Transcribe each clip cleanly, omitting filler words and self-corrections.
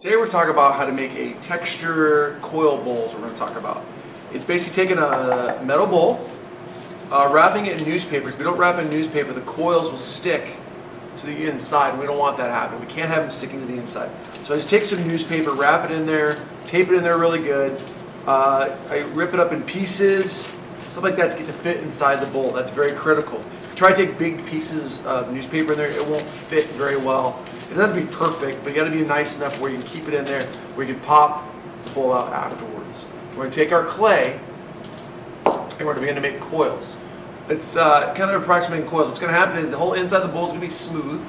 Today we're talking about how to make a texture coil bowls. We're going to talk about. It's basically taking a metal bowl, wrapping it in newspaper. If we don't wrap it in newspaper, the coils will stick to the inside, and we don't want that happening. We can't have them sticking to the inside. So I just take some newspaper, wrap it in there, tape it in there really good. I rip it up in pieces, stuff like that to get to fit inside the bowl. That's very critical. If you try to take big pieces of newspaper in there, it won't fit very well. It doesn't have to be perfect, but you got to be nice enough where you can keep it in there, where you can pop the bowl out afterwards. We're going to take our clay and we're going to begin to make coils. It's kind of approximating coils. What's going to happen is the whole inside of the bowl is going to be smooth.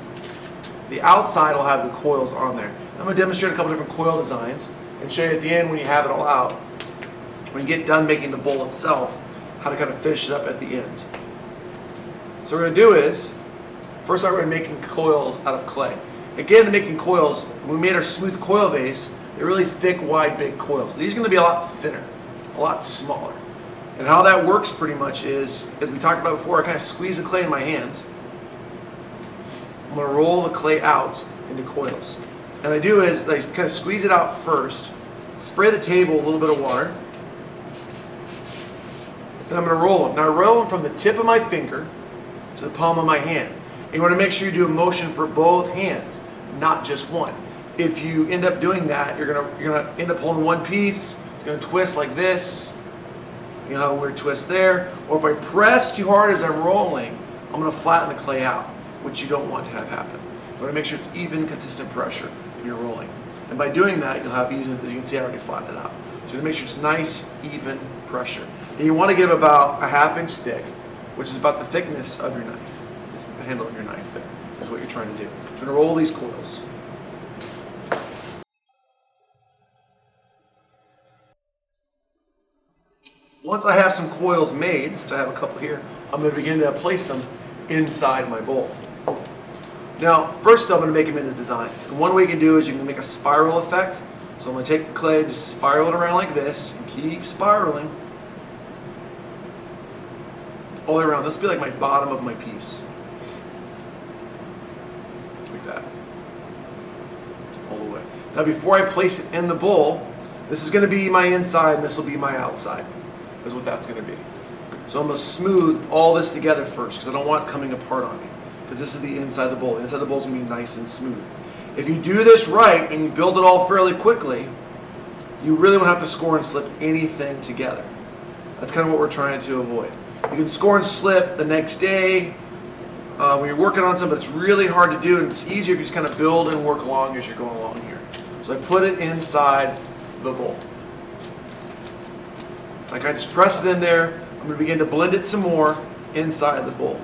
The outside will have the coils on there. I'm going to demonstrate a couple different coil designs and show you at the end, when you have it all out, when you get done making the bowl itself, how to kind of finish it up at the end. So what we're going to do is, first off, we're making coils out of clay. Again, making coils, when we made our smooth coil base, they're really thick, wide, big coils. These are going to be a lot thinner, a lot smaller. And how that works pretty much is, as we talked about before, I kind of squeeze the clay in my hands. I'm going to roll the clay out into coils. And I do is I kind of squeeze it out first, spray the table a little bit of water, and I'm going to roll them. Now I roll them from the tip of my finger to the palm of my hand. And you want to make sure you do a motion for both hands, not just one. If you end up doing that, you're gonna end up holding one piece. It's going to twist like this. You know how a weird twist there. Or if I press too hard as I'm rolling, I'm going to flatten the clay out, which you don't want to have happen. You want to make sure it's even, consistent pressure when you're rolling. And by doing that, you'll have even, as you can see, I already flattened it out. So you want to make sure it's nice, even pressure. And you want to give about a 1/2 inch thick, which is about the thickness of your knife. It's the handle of your knife there. That's what you're trying to do. So you're going to roll these coils. Once I have some coils made, which I have a couple here, I'm going to begin to place them inside my bowl. Now, first I'm going to make them into designs. And one way you can do is you can make a spiral effect. So I'm going to take the clay and just spiral it around like this, and keep spiraling all the way around. This will be like my bottom of my piece. Like that. All the way. Now before I place it in the bowl, this is going to be my inside and this will be my outside. Is what that's going to be. So I'm going to smooth all this together first, because I don't want it coming apart on me. Because this is the inside of the bowl. The inside of the bowl is going to be nice and smooth. If you do this right and you build it all fairly quickly, you really won't have to score and slip anything together. That's kind of what we're trying to avoid. You can score and slip the next day when you're working on something, but it's really hard to do, and it's easier if you just kind of build and work along as you're going along here. So I put it inside the bowl. I kind of just press it in there. I'm going to begin to blend it some more inside the bowl.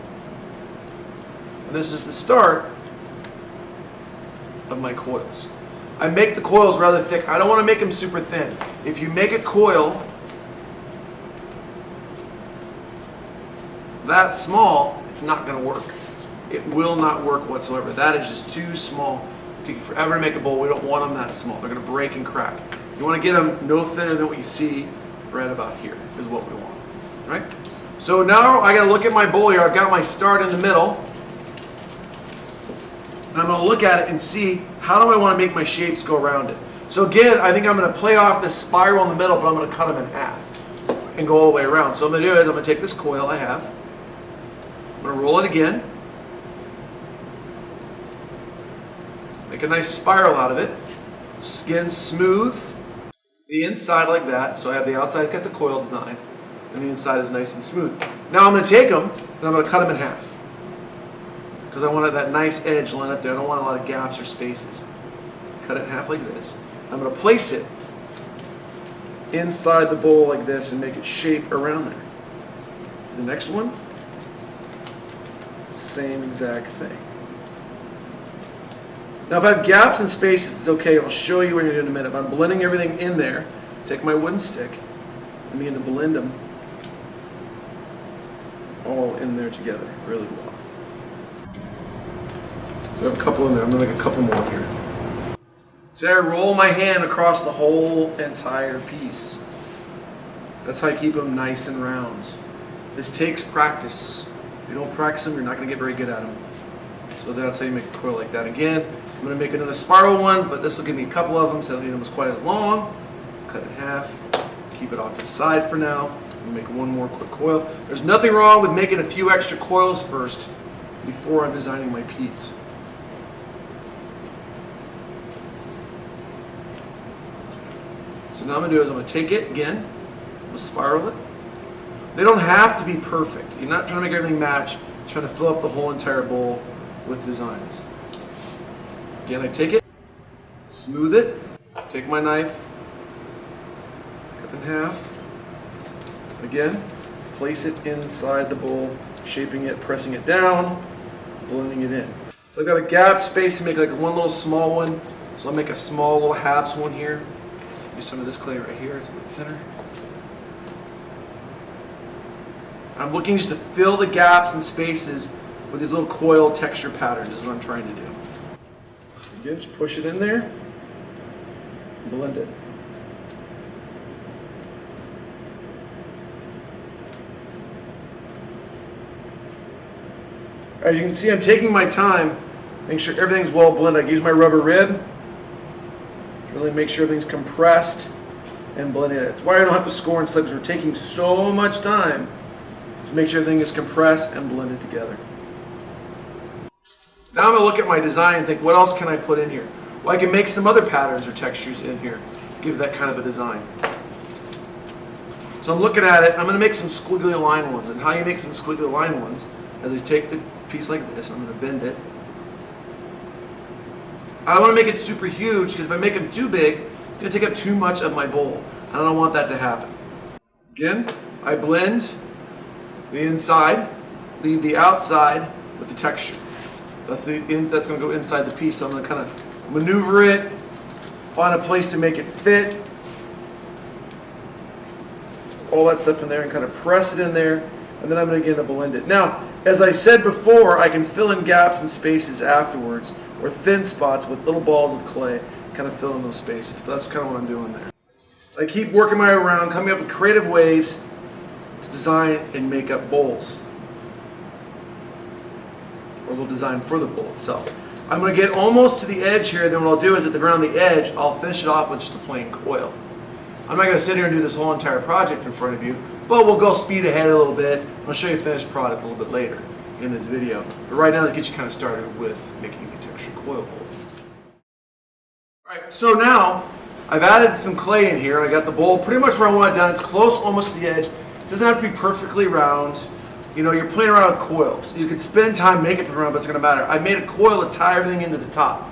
And this is the start of my coils. I make the coils rather thick. I don't want to make them super thin. If you make a coil that small, it's not going to work. It will not work whatsoever. That is just too small. It takes forever to make a bowl. We don't want them that small. They're going to break and crack. You want to get them no thinner than what you see right about here is what we want. All right? So now I got to look at my bowl here. I've got my start in the middle. And I'm going to look at it and see, how do I want to make my shapes go around it? So again, I think I'm going to play off this spiral in the middle, but I'm going to cut them in half and go all the way around. So what I'm going to do is I'm going to take this coil I have. I'm going to roll it again. Make a nice spiral out of it. Again, smooth the inside like that. So I have the outside got the coil design, and the inside is nice and smooth. Now I'm going to take them and I'm going to cut them in half, because I wanted that nice edge line up there. I don't want a lot of gaps or spaces. Cut it in half like this. I'm going to place it inside the bowl like this and make it shape around there. The next one, same exact thing. Now if I have gaps and spaces, it's okay. I'll show you what you're doing in a minute. But I'm blending everything in there. Take my wooden stick and begin to blend them all in there together really well. So I have a couple in there. I'm going to make a couple more here. So I roll my hand across the whole entire piece. That's how I keep them nice and round. This takes practice. If you don't practice them, you're not going to get very good at them. So that's how you make a coil like that. Again, I'm going to make another spiral one, but this will give me a couple of them, so I don't need them as quite as long. Cut it in half. Keep it off to the side for now. I'm going to make one more quick coil. There's nothing wrong with making a few extra coils first before I'm designing my piece. So now I'm going to do is I'm going to take it again, I'm going to spiral it. They don't have to be perfect. You're not trying to make everything match. You're trying to fill up the whole entire bowl with designs. Again, I take it, smooth it, take my knife, cut it in half. Again, place it inside the bowl, shaping it, pressing it down, blending it in. So I've got a gap space to make like one little small one. So I'll make a small little halves one here. Use some of this clay right here, it's a bit thinner. I'm looking just to fill the gaps and spaces with these little coil texture patterns is what I'm trying to do. Again, just push it in there, blend it. As you can see, I'm taking my time, make sure everything's well blended. I use my rubber rib, really make sure everything's compressed and blended. That's why I don't have to score and slip, because we're taking so much time to make sure everything is compressed and blended together. Now I'm going to look at my design and think, what else can I put in here? Well, I can make some other patterns or textures in here, give that kind of a design. So I'm looking at it, I'm going to make some squiggly line ones. And how you make some squiggly line ones is you take the piece like this, I'm going to bend it. I don't want to make it super huge, because if I make them too big, it's going to take up too much of my bowl. I don't want that to happen. Again, I blend the inside, leave the outside with the texture. That's going to go inside the piece. So I'm going to kind of maneuver it, find a place to make it fit, all that stuff in there, and kind of press it in there, and then I'm going to begin to blend it. Now, as I said before, I can fill in gaps and spaces afterwards, or thin spots with little balls of clay, kind of fill in those spaces. But that's kind of what I'm doing there. I keep working my way around, coming up with creative ways to design and make up bowls, or a little design for the bowl itself. I'm going to get almost to the edge here, then what I'll do is around the edge, I'll finish it off with just a plain coil. I'm not going to sit here and do this whole entire project in front of you, but we'll go speed ahead a little bit. I'll show you the finished product a little bit later in this video. But right now, let's get you kind of started with making a textured coil bowl. Alright, so now I've added some clay in here. I got the bowl pretty much where I want it done. It's close almost to the edge. It doesn't have to be perfectly round. You know, you're playing around with coils. You could spend time making it around, but it's going to matter. I made a coil to tie everything into the top.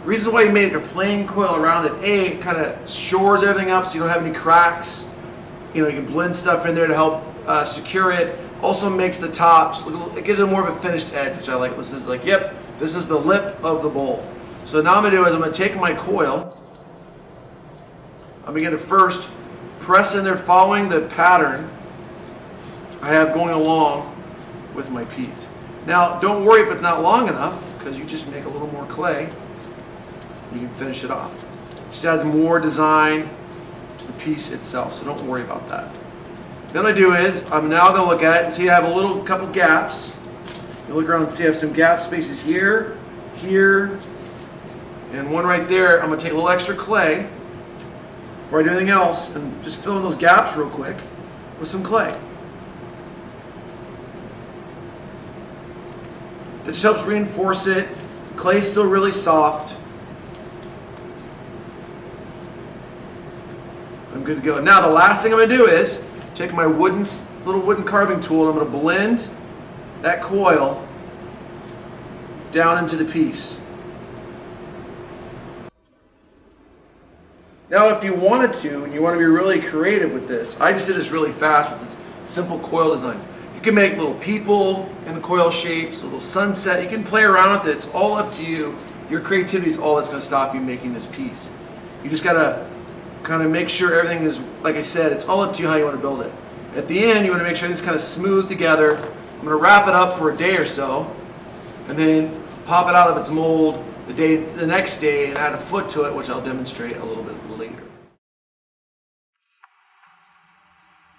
The reason why you made a plain coil around it, A, it kind of shores everything up so you don't have any cracks. You know, you can blend stuff in there to help secure it. Also makes the tops, it gives it more of a finished edge, which I like. This is like, yep, this is the lip of the bowl. So now I'm going to do is I'm going to take my coil. I'm going to first press in there following the pattern I have going along with my piece. Now, don't worry if it's not long enough, because you just make a little more clay. You can finish it off. It just adds more design to the piece itself, so don't worry about that. Then what I do is, I'm now going to look at it and see I have a couple gaps. You look around and see I have some gap spaces here, here, and one right there. I'm going to take a little extra clay before I do anything else and just fill in those gaps real quick with some clay. That just helps reinforce it. The clay's still really soft. I'm good to go. Now the last thing I'm going to do is take my little wooden carving tool and I'm going to blend that coil down into the piece. Now if you wanted to, and you want to be really creative with this, I just did this really fast with this simple coil designs. You can make little people in the coil shapes, a little sunset. You can play around with it. It's all up to you. Your creativity is all that's going to stop you making this piece. You just got to kind of make sure everything is, like I said, it's all up to you how you want to build it. At the end, you want to make sure everything's kind of smooth together. I'm going to wrap it up for a day or so, and then pop it out of its mold the next day and add a foot to it, which I'll demonstrate a little bit later.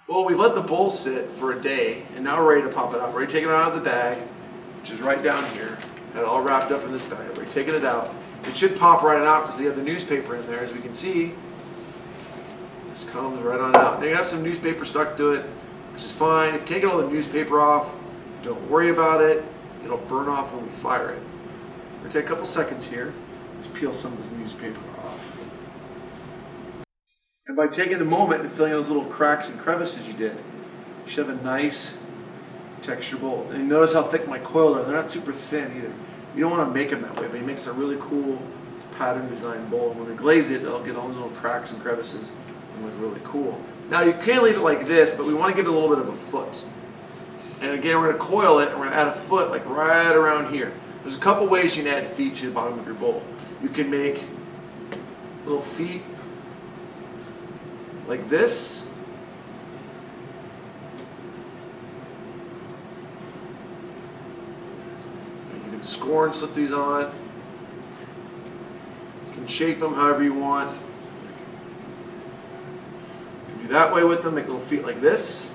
Well, we've let the bowl sit for a day, and now we're ready to pop it out. We're ready to take it out of the bag, which is right down here, and all wrapped up in this bag. We're taking it out. It should pop right out because they have the newspaper in there, as we can see. Just comes right on out. Now you have some newspaper stuck to it, which is fine. If you can't get all the newspaper off, don't worry about it. It'll burn off when we fire it. We're going to take a couple seconds here. Just peel some of this newspaper off. And by taking the moment and filling those little cracks and crevices you did, you should have a nice texture bowl. And you notice how thick my coils are. They're not super thin either. You don't want to make them that way, but it makes a really cool pattern design bowl. And when we glaze it, it'll get all those little cracks and crevices and look really cool. Now you can leave it like this, but we want to give it a little bit of a foot. And again, we're going to coil it, and we're going to add a foot like right around here. There's a couple ways you can add feet to the bottom of your bowl. You can make little feet like this. You can score and slip these on. You can shape them however you want. You can do that way with them, make little feet like this.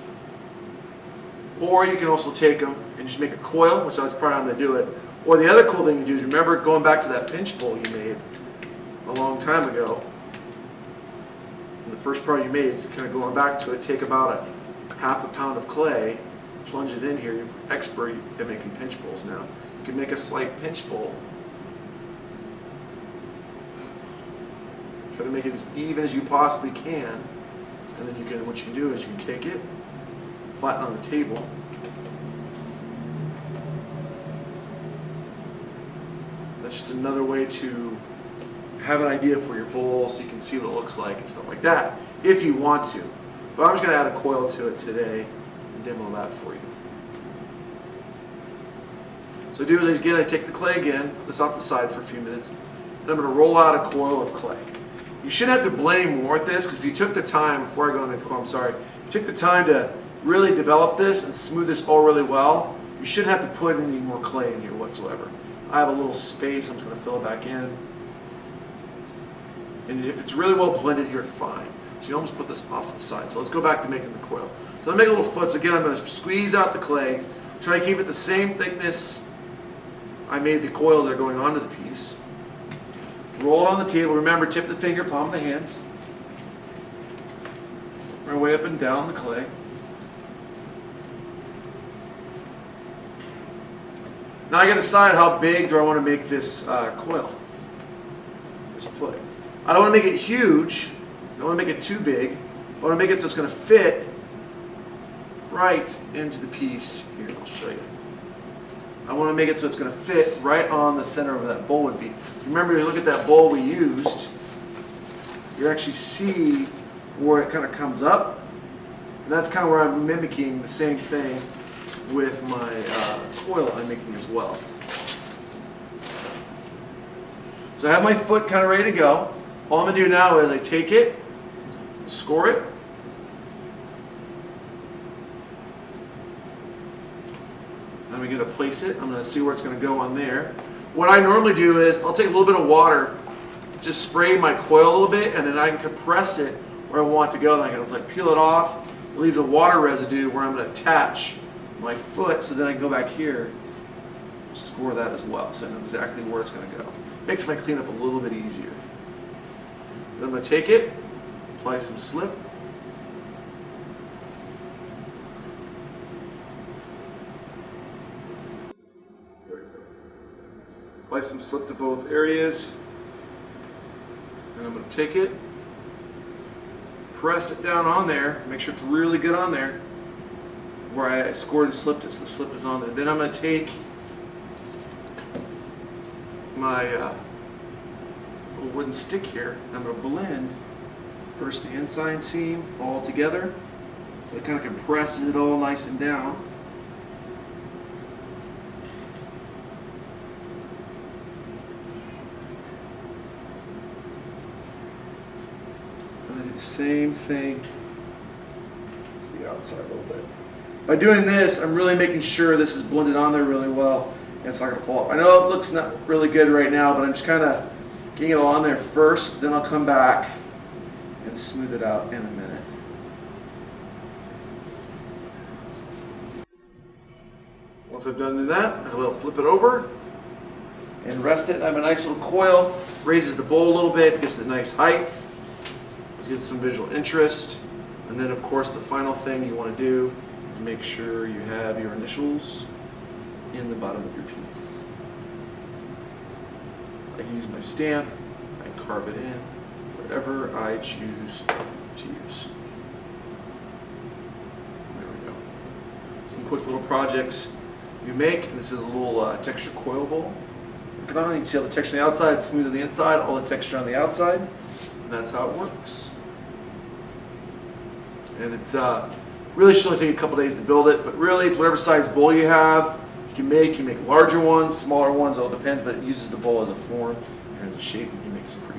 Or you can also take them and just make a coil, which that's probably how I'm going to do it. Or the other cool thing you do is, remember going back to that pinch bowl you made a long time ago. And the first part you made, is kind of going back to it, take about a ½ pound of clay, plunge it in here. You're expert at making pinch bowls now. You can make a slight pinch bowl. Try to make it as even as you possibly can. And then you can, what you can do is you can take it, flatten on the table. That's just another way to have an idea for your bowl so you can see what it looks like and stuff like that, if you want to. But I'm just going to add a coil to it today and demo that for you. So I do is, again, I take the clay again, put this off the side for a few minutes, and I'm going to roll out a coil of clay. You shouldn't have to blend any more with this, because if you took the time, before I go into the coil, I'm sorry, if you took the time to really develop this and smooth this all really well, you shouldn't have to put any more clay in here whatsoever. I have a little space, I'm just going to fill it back in. And if it's really well blended, you're fine. So you almost put this off to the side. So let's go back to making the coil. So I'm going to make little foots. Again, I'm going to squeeze out the clay, try to keep it the same thickness I made the coils that are going onto the piece. Roll it on the table. Remember, tip the finger, palm of the hands. Work my way up and down the clay. Now I got to decide how big do I want to make this coil, this foot. I don't want to make it huge. I don't want to make it too big. I want to make it so it's going to fit right into the piece. Here, I'll show you. I want to make it so it's going to fit right on the center of that bowl would be. Remember, you look at that bowl we used, you actually see where it kind of comes up. And that's kind of where I'm mimicking the same thing with my coil I'm making as well. So I have my foot kind of ready to go. All I'm going to do now is I take it, score it, I'm going to place it. I'm going to see where it's going to go on there. What I normally do is I'll take a little bit of water, just spray my coil a little bit, and then I can compress it where I want it to go. Then I can just like peel it off. It leaves a water residue where I'm going to attach my foot, so then I can go back here, score that as well, so I know exactly where it's going to go. Makes my cleanup a little bit easier. Then I'm going to take it, apply some slip. Apply some slip to both areas. And I'm going to take it, press it down on there, make sure it's really good on there, where I scored and slipped it, so the slip is on there. Then I'm going to take my little wooden stick here, and I'm going to blend first the inside seam all together, so it kind of compresses it all nice and down. And I do the same thing to the outside a little bit. By doing this, I'm really making sure this is blended on there really well, and it's not going to fall off. I know it looks not really good right now, but I'm just kind of getting it all on there first, then I'll come back and smooth it out in a minute. Once I've done that, I will flip it over, and rest it. I have a nice little coil, raises the bowl a little bit, gives it a nice height, gives some visual interest. And then of course the final thing you want to do is make sure you have your initials in the bottom of your piece. I can use my stamp, I carve it in, whatever I choose to use. There we go. Some quick little projects you make, and this is a little texture coil bowl. You can see all the texture on the outside, smooth on the inside, all the texture on the outside, and that's how it works. And it's really should only take a couple days to build it, but really it's whatever size bowl you have. You make larger ones, smaller ones, it all depends, but it uses the bowl as a form and as a shape, and you make some pretty